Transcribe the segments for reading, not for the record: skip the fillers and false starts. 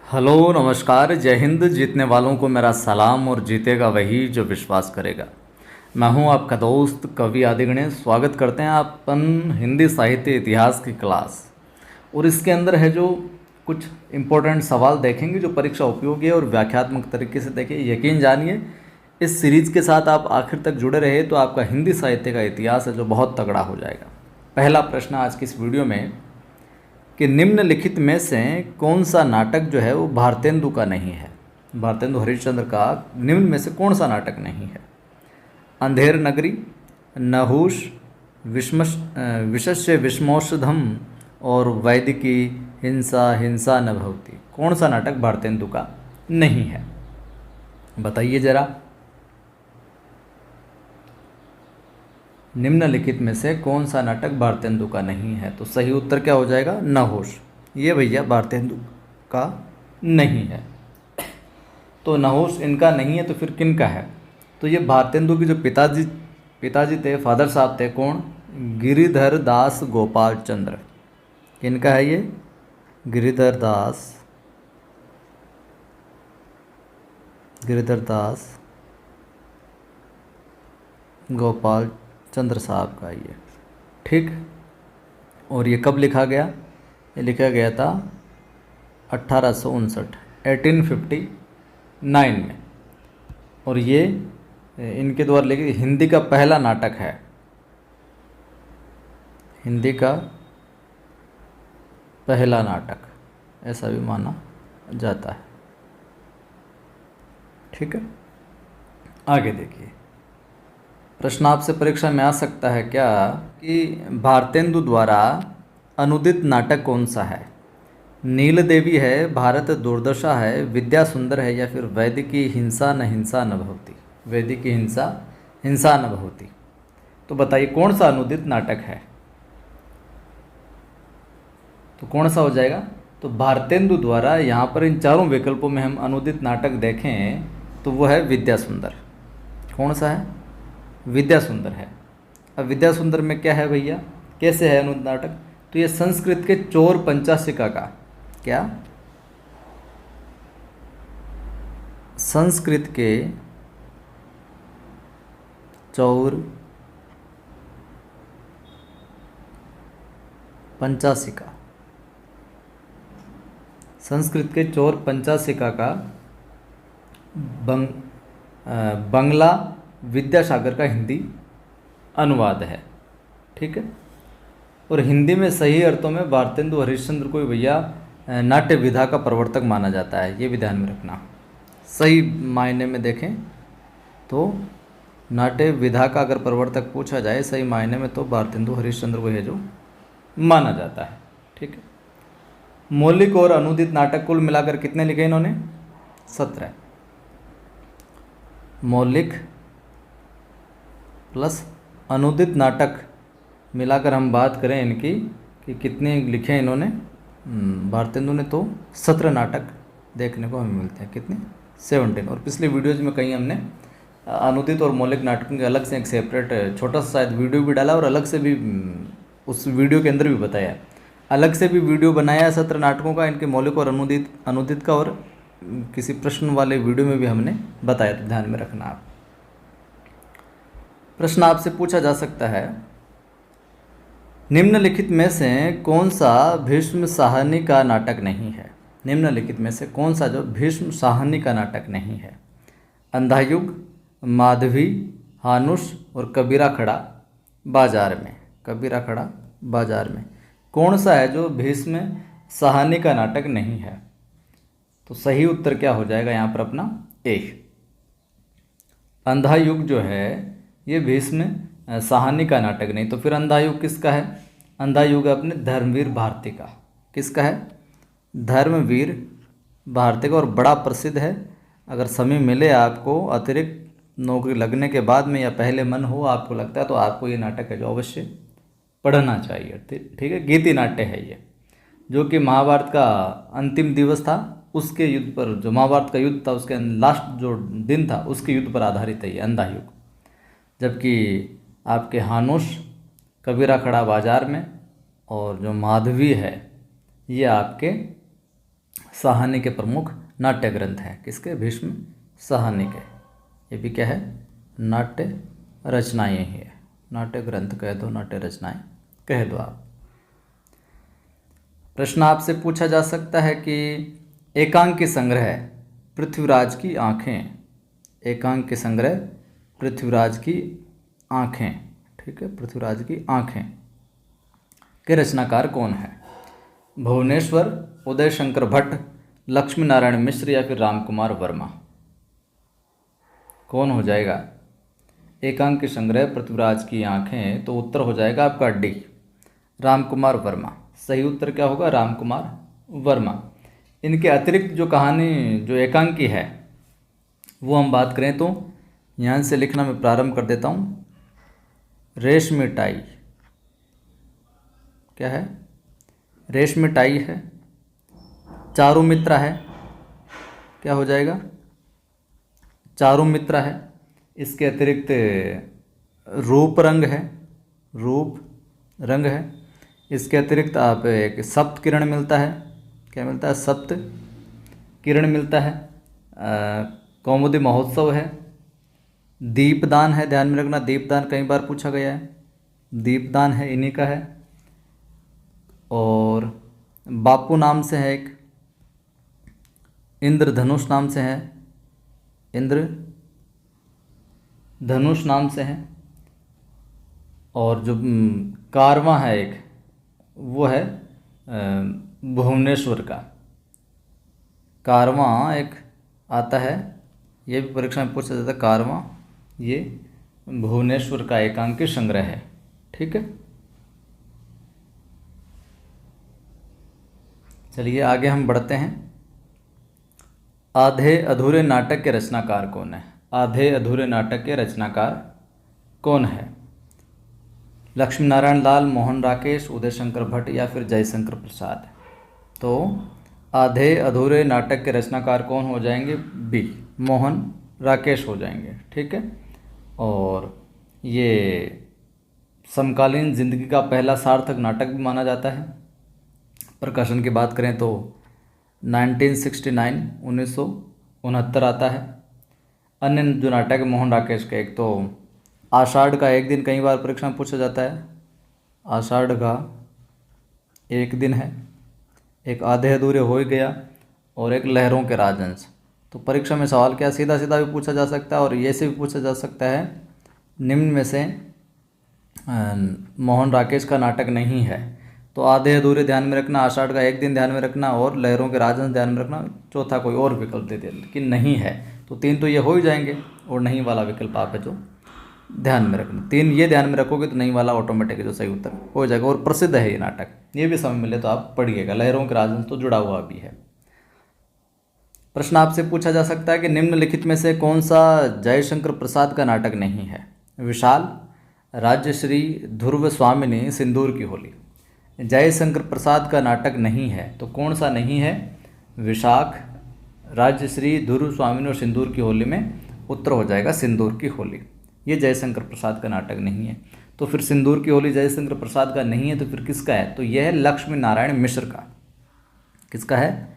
Hello नमस्कार जय हिंद। जीतने वालों को मेरा सलाम और जीतेगा वही जो विश्वास करेगा। मैं हूं आपका दोस्त कवि आदि गणेश। स्वागत करते हैं अपन हिंदी साहित्य इतिहास की क्लास। और इसके अंदर है जो कुछ इम्पोर्टेंट सवाल देखेंगे जो परीक्षा उपयोगी है और व्याख्यात्मक तरीके से देखिए। यकीन जानिए इस सीरीज के साथ आप आखिर तक जुड़े रहे तो आपका हिंदी साहित्य का इतिहास है जो बहुत तगड़ा हो जाएगा। पहला प्रश्न आज की इस वीडियो में कि निम्नलिखित में से कौन सा नाटक जो है वो भारतेंदु का नहीं है। भारतेंदु हरिश्चंद्र का निम्न में से कौन सा नाटक नहीं है? अंधेर नगरी, नहुष, विशस्य विषमौषधम और वैदिकी, हिंसा हिंसा न भवति। कौन सा नाटक भारतेंदु का नहीं है? बताइए जरा। निम्नलिखित में से कौन सा नाटक भारतेंदु का नहीं है? तो सही उत्तर क्या हो जाएगा? नहुष। ये भैया भारतेंदु का नहीं है। तो नहुष इनका नहीं है तो फिर किन का है? तो ये भारतेंदु के जो पिताजी थे, फादर साहब थे, कौन? गिरिधर दास गोपाल चंद्र। किनका है ये? गिरिधर दास गोपाल चंद्र साहब का ये। ठीक। और ये कब लिखा गया? ये लिखा गया था 1859 में। और ये इनके द्वारा लिखी हिंदी का पहला नाटक है। हिंदी का पहला नाटक ऐसा भी माना जाता है। ठीक है, आगे देखिए। प्रश्न आपसे परीक्षा में आ सकता है क्या कि भारतेंदु द्वारा अनुदित नाटक कौन सा है? नील देवी है, भारत दुर्दशा है, विद्या सुंदर है, या फिर वैदिकी हिंसा न भवति। वैदिकी हिंसा न भवति। तो बताइए कौन सा अनुदित नाटक है? तो कौन सा हो जाएगा? तो भारतेंदु द्वारा यहाँ पर इन चारों विकल्पों में हम अनुदित नाटक देखें तो वो है विद्या सुंदर। कौन सा है? विद्या सुंदर है। अब विद्या सुंदर में क्या है भैया, कैसे है अनुदित नाटक? तो ये संस्कृत के चोर पंचाशिका का, क्या? संस्कृत के चौर पंचाशिका, संस्कृत के चौर पंचाशिका का बंगला विद्यासागर का हिंदी अनुवाद है। ठीक है। और हिंदी में सही अर्थों में भारतेंदु हरिश्चंद्र को भैया नाट्य विधा का प्रवर्तक माना जाता है। ये भी ध्यान में रखना। सही मायने में देखें तो नाट्य विधा का अगर प्रवर्तक पूछा जाए सही मायने में तो भारतेंदु हरिश्चंद्र को है जो माना जाता है। ठीक है। मौलिक और अनुदित नाटक कुल मिलाकर कितने लिखे इन्होंने? 17। मौलिक प्लस अनुदित नाटक मिलाकर हम बात करें इनकी कि कितने लिखे इन्होंने, भारतेंदु ने तो 17 नाटक देखने को हमें मिलते हैं। कितने? 17। और पिछले वीडियोज में कहीं हमने अनुदित और मौलिक नाटकों के अलग से एक सेपरेट छोटा सा शायद वीडियो भी डाला और अलग से भी उस वीडियो के अंदर भी बताया, अलग से भी वीडियो बनाया है 17 नाटकों का, इनके मौलिक और अनुदित का, और किसी प्रश्न वाले वीडियो में भी हमने बताया। तो ध्यान में रखना आप। प्रश्न आपसे पूछा जा सकता है निम्नलिखित में से कौन सा भीष्म साहनी का नाटक नहीं है? निम्नलिखित में से कौन सा जो भीष्म साहनी का नाटक नहीं है? अंधायुग, माधवी, हानुष और कबीरा खड़ा बाजार में। कबीरा खड़ा बाजार में कौन सा है जो भीष्म साहनी का नाटक नहीं है? तो सही उत्तर क्या हो जाएगा यहाँ पर अपना? ए। अंधायुग जो है ये भीष्म साहनी का नाटक नहीं। तो फिर अंधायुग किसका है? अंधायुग अपने धर्मवीर भारती का। किसका है? धर्मवीर भारती का। और बड़ा प्रसिद्ध है। अगर समय मिले आपको अतिरिक्त नौकरी लगने के बाद में या पहले मन हो आपको लगता है तो आपको ये नाटक है जो अवश्य पढ़ना चाहिए। ठीक है। गीति नाट्य है ये, जो कि महाभारत का अंतिम दिवस था उसके युद्ध पर, जो महाभारत का युद्ध था उसके लास्ट जो दिन था उसके युद्ध पर आधारित है ये अंधायुग। जबकि आपके हानुष कबीरा खड़ा बाजार में और जो माधवी है ये आपके साहनी के प्रमुख नाट्य ग्रंथ हैं। किसके? भीष्म साहनी के। ये भी क्या है? नाट्य रचनाएं ही है। नाट्य ग्रंथ कह दो, नाट्य रचनाएं कह दो आप। प्रश्न आपसे पूछा जा सकता है कि एकांकी संग्रह पृथ्वीराज की आंखें, एकांकी संग्रह पृथ्वीराज की आंखें, ठीक है, पृथ्वीराज की आंखें के रचनाकार कौन है? भुवनेश्वर, उदय शंकर भट्ट, लक्ष्मी नारायण मिश्र या फिर रामकुमार वर्मा? कौन हो जाएगा? एकांकी संग्रह पृथ्वीराज की आंखें, तो उत्तर हो जाएगा आपका डी, रामकुमार वर्मा। सही उत्तर क्या होगा? रामकुमार वर्मा। इनके अतिरिक्त जो कहानी जो एकांकी है वो हम बात करें तो यहाँ से लिखना मैं प्रारंभ कर देता हूँ। रेशमी टाई, क्या है? रेशमी टाई है। चारुमित्रा है, क्या हो जाएगा? चारुमित्रा है। इसके अतिरिक्त रूप रंग है, रूप रंग है। इसके अतिरिक्त आप एक सप्त किरण मिलता है, क्या मिलता है? सप्त किरण मिलता है। कौमुदी महोत्सव है। दीपदान है, ध्यान में रखना, दीपदान कई बार पूछा गया है, दीपदान है, इन्हीं का है। और बापू नाम से है एक, इंद्रधनुष नाम से है, इंद्र धनुष नाम से है। और जो कारवां है एक, वो है भुवनेश्वर का। कारवां एक आता है, ये भी परीक्षा में पूछा जाता है। कारवां ये भुवनेश्वर का एकांकी संग्रह है, ठीक है। चलिए आगे हम बढ़ते हैं। आधे अधूरे नाटक के रचनाकार कौन है? आधे अधूरे नाटक के रचनाकार कौन है? लक्ष्मी नारायण लाल, मोहन राकेश, उदय शंकर भट्ट या फिर जयशंकर प्रसाद? तो आधे अधूरे नाटक के रचनाकार कौन हो जाएंगे? बी, मोहन राकेश हो जाएंगे, ठीक है। और ये समकालीन जिंदगी का पहला सार्थक नाटक भी माना जाता है। प्रकाशन की बात करें तो 1969 1969 आता है। अन्य जो नाटक है मोहन राकेश का, एक तो आषाढ़ का एक दिन, कई बार परीक्षा में पूछा जाता है। आषाढ़ का एक दिन है, एक आधे अधूरे हो ही गया, और एक लहरों के राजहंस। तो परीक्षा में सवाल क्या सीधा सीधा भी पूछा जा सकता है और ये से भी पूछा जा सकता है, निम्न में से मोहन राकेश का नाटक नहीं है। तो आधे अधूरे ध्यान में रखना, आषाढ़ का एक दिन ध्यान में रखना, और लहरों के राजहंस ध्यान में रखना। चौथा कोई और विकल्प दे दे, लेकिन नहीं है। तो तीन तो ये हो ही जाएंगे, और नहीं वाला विकल्प आप है जो ध्यान में रखना। तीन ये ध्यान में रखोगे तो नहीं वाला ऑटोमेटिक जो सही उत्तर हो जाएगा। और प्रसिद्ध है ये नाटक, ये भी समय मिले तो आप पढ़िएगा। लहरों के राजहंस तो जुड़ा हुआ भी है। प्रश्न आपसे पूछा जा सकता है कि निम्नलिखित में से कौन सा जयशंकर प्रसाद का नाटक नहीं है? विशाल, राज्यश्री, ध्रुव स्वामिनी, सिंदूर की होली। जयशंकर प्रसाद का नाटक नहीं है, तो कौन सा नहीं है? विशाख, राज्यश्री, ध्रुव स्वामिनी और सिंदूर की होली में उत्तर हो जाएगा सिंदूर की होली। ये जयशंकर प्रसाद का नाटक नहीं है। तो फिर सिंदूर की होली जयशंकर प्रसाद का नहीं है, तो फिर किसका है? तो यह है लक्ष्मी नारायण मिश्र का। किसका है?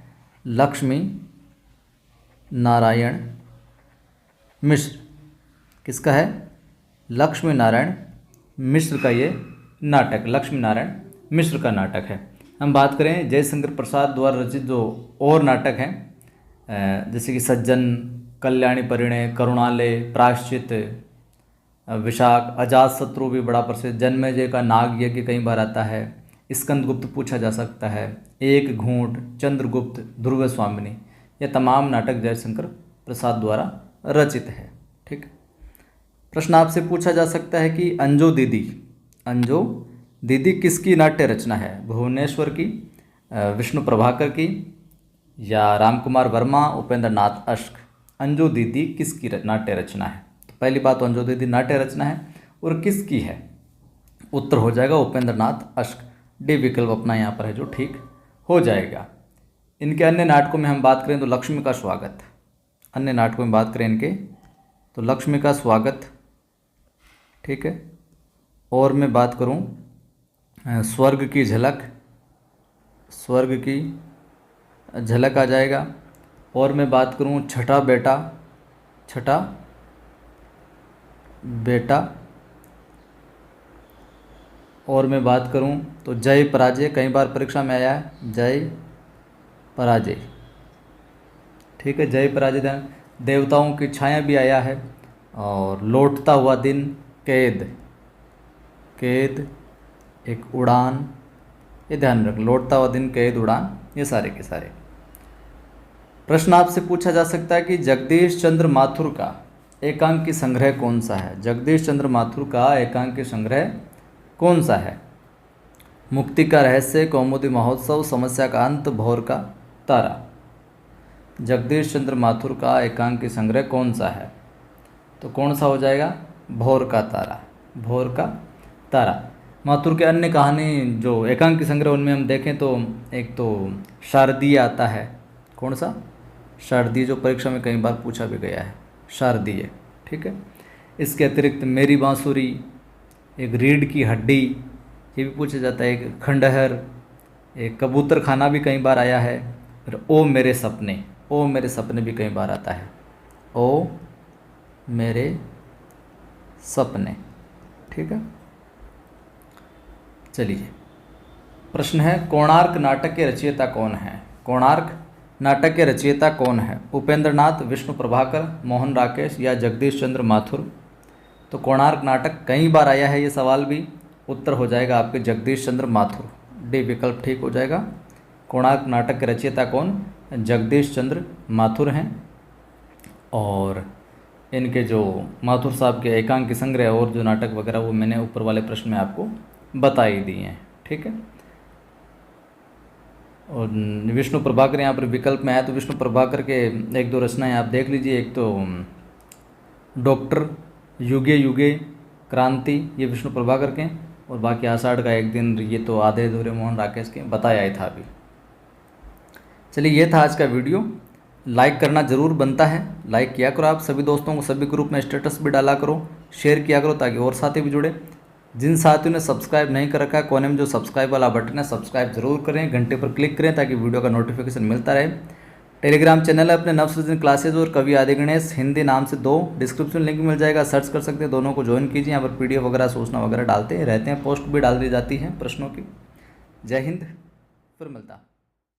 लक्ष्मी नारायण मिश्र। किसका है? लक्ष्मी नारायण मिश्र का ये नाटक लक्ष्मी नारायण मिश्र का नाटक है। हम बात करें जयशंकर प्रसाद द्वारा रचित जो और नाटक हैं, जैसे कि सज्जन, कल्याणी परिणय, करुणालय, प्रायश्चित, विशाख, अजातशत्रु भी बड़ा प्रसिद्ध, जन्मेजय का नाग यज्ञ कई बार आता है, स्कंदगुप्त पूछा जा सकता है, एक घूंट, चंद्रगुप्त, ध्रुव स्वामिनी, ये तमाम नाटक जयशंकर प्रसाद द्वारा रचित है, ठीक। प्रश्न आपसे पूछा जा सकता है कि अंजो दीदी, अंजो दीदी किसकी नाट्य रचना है? भुवनेश्वर की, विष्णु प्रभाकर की, या रामकुमार वर्मा, उपेंद्र नाथ अश्क? अंजो दीदी किसकी नाट्य रचना है? तो पहली बात तो अंजो दीदी नाट्य रचना है, और किसकी है? उत्तर हो जाएगा उपेंद्र नाथ अश्क। डी विकल्प अपना यहाँ पर है जो ठीक हो जाएगा। इनके अन्य नाटकों में हम बात करें तो लक्ष्मी का स्वागत, अन्य नाटकों में बात करें इनके तो लक्ष्मी का स्वागत, ठीक है। और मैं बात करूं स्वर्ग की झलक, स्वर्ग की झलक आ जाएगा। और मैं बात करूँ छठा बेटा, छठा बेटा, और मैं बात करूं तो जय पराजय, कई बार परीक्षा में आया है जय पराजय, ठीक है, जय पराजय। देवताओं की छाया भी आया है। और लौटता हुआ दिन, कैद, कैद एक उड़ान, ये ध्यान रख, लौटता हुआ दिन, कैद, उड़ान, ये सारे के सारे। प्रश्न आपसे पूछा जा सकता है कि जगदीश चंद्र माथुर का एकांकी संग्रह कौन सा है। जगदीश चंद्र माथुर का एकांकी संग्रह कौन सा है। मुक्ति का रहस्य, कौमुदी महोत्सव, समस्या का अंत, भोर का तारा। जगदीश चंद्र माथुर का एकांकी संग्रह कौन सा है, तो कौन सा हो जाएगा, भोर का तारा, भोर का तारा। माथुर के अन्य कहानी जो एकांकी संग्रह उनमें हम देखें तो एक तो शारदीय आता है, कौन सा, शारदीय, जो परीक्षा में कई बार पूछा भी गया है, शारदीय, ठीक है। इसके अतिरिक्त मेरी बांसुरी, एक रीढ़ की हड्डी, ये भी पूछा जाता है, एक खंडहर, एक कबूतर खाना भी कई बार आया है। फिर ओ मेरे सपने, ओ मेरे सपने भी कई बार आता है, ओ मेरे सपने, ठीक है। चलिए, प्रश्न है कोणार्क नाटक के रचयिता कौन है। कोणार्क नाटक के रचयिता कौन है, उपेंद्र नाथ, विष्णु प्रभाकर, मोहन राकेश या जगदीश चंद्र माथुर। तो कोणार्क नाटक कई बार आया है, ये सवाल भी, उत्तर हो जाएगा आपके जगदीश चंद्र माथुर, डी विकल्प ठीक हो जाएगा। कोणार्क नाटक के रचयिता कौन, जगदीश चंद्र माथुर हैं। और इनके जो माथुर साहब के एकांकी संग्रह और जो नाटक वगैरह वो मैंने ऊपर वाले प्रश्न में आपको बता ही दिए हैं, ठीक है। और विष्णु प्रभाकर यहाँ पर विकल्प में आया, तो विष्णु प्रभाकर के एक दो रचनाएं आप देख लीजिए। एक तो डॉक्टर, युगे युगे, क्रांति, ये विष्णु प्रभाकर के, और बाकी आषाढ़ का एक दिन, ये तो आधे अधूरे मोहन राकेश के, बताया ही था अभी। चलिए, ये था आज का वीडियो। लाइक करना ज़रूर बनता है, लाइक किया करो आप सभी दोस्तों को, सभी ग्रुप में स्टेटस भी डाला करो, शेयर किया करो ताकि और साथी भी जुड़े। जिन साथियों ने सब्सक्राइब नहीं कर रखा है, कोने में जो सब्सक्राइब वाला बटन है, सब्सक्राइब जरूर करें, घंटे पर क्लिक करें ताकि वीडियो का नोटिफिकेशन मिलता रहे। टेलीग्राम चैनल है अपने नवसृजन क्लासेज और कवि आदि गणेश हिंदी नाम से 2, डिस्क्रिप्शन लिंक मिल जाएगा, सर्च कर सकते हैं, दोनों को ज्वाइन कीजिए। यहाँ पर पीडीएफ वगैरह, सूचना वगैरह डालते रहते हैं, पोस्ट भी डाल दी जाती है प्रश्नों की। जय हिंद, फिर मिलता।